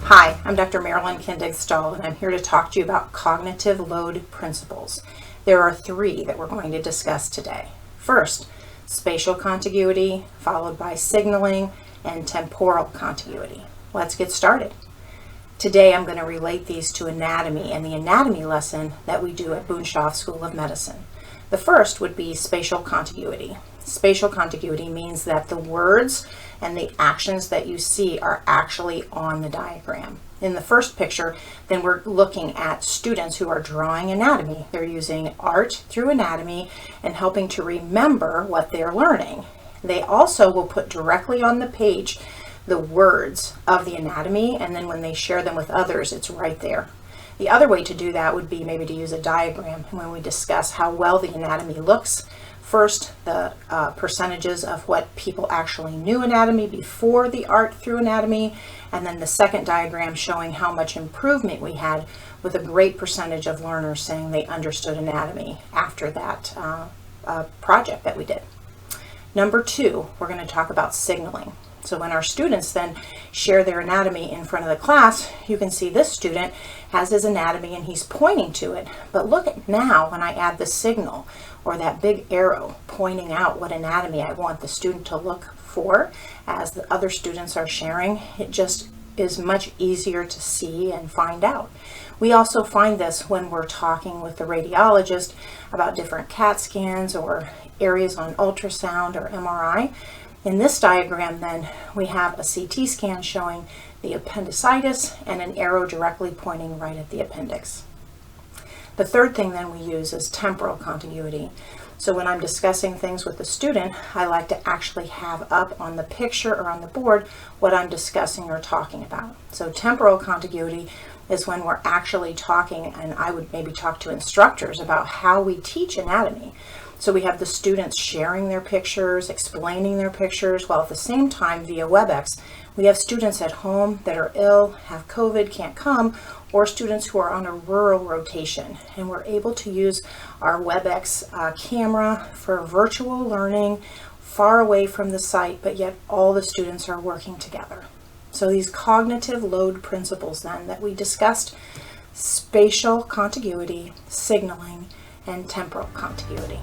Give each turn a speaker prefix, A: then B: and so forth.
A: Hi, I'm Dr. Marilyn Kindig-Stahl, and I'm here to talk to you about cognitive load principles. There are three that we're going to discuss today. First, spatial contiguity, followed by signaling, and temporal contiguity. Let's get started. Today I'm going to relate these to anatomy and the anatomy lesson that we do at Boonshoff School of Medicine. The first would be spatial contiguity. Spatial contiguity means that the words and the actions that you see are actually on the diagram. In the first picture, then we're looking at students who are drawing anatomy. They're using art through anatomy and helping to remember what they're learning. They also will put directly on the page the words of the anatomy, and then when they share them with others, it's right there. The other way to do that would be maybe to use a diagram when we discuss how well the anatomy looks. First, the percentages of what people actually knew anatomy before the art through anatomy, and then the second diagram showing how much improvement we had with a great percentage of learners saying they understood anatomy after that project that we did. Number two, we're going to talk about signaling. So when our students then share their anatomy in front of the class, you can see this student has his anatomy and he's pointing to it. But look at now when I add the signal or that big arrow pointing out what anatomy I want the student to look for as the other students are sharing, it just is much easier to see and find out. We also find this when we're talking with the radiologist about different CAT scans or areas on ultrasound or MRI. In this diagram then, we have a CT scan showing the appendicitis and an arrow directly pointing right at the appendix. The third thing then we use is temporal contiguity. So when I'm discussing things with the student, I like to actually have up on the picture or on the board what I'm discussing or talking about. So temporal contiguity is when we're actually talking, and I would maybe talk to instructors about how we teach anatomy. So we have the students sharing their pictures, explaining their pictures, while at the same time via WebEx, we have students at home that are ill, have COVID, can't come, or students who are on a rural rotation. And we're able to use our WebEx camera for virtual learning far away from the site, but yet all the students are working together. So these cognitive load principles then that we discussed, spatial contiguity, signaling, and temporal contiguity.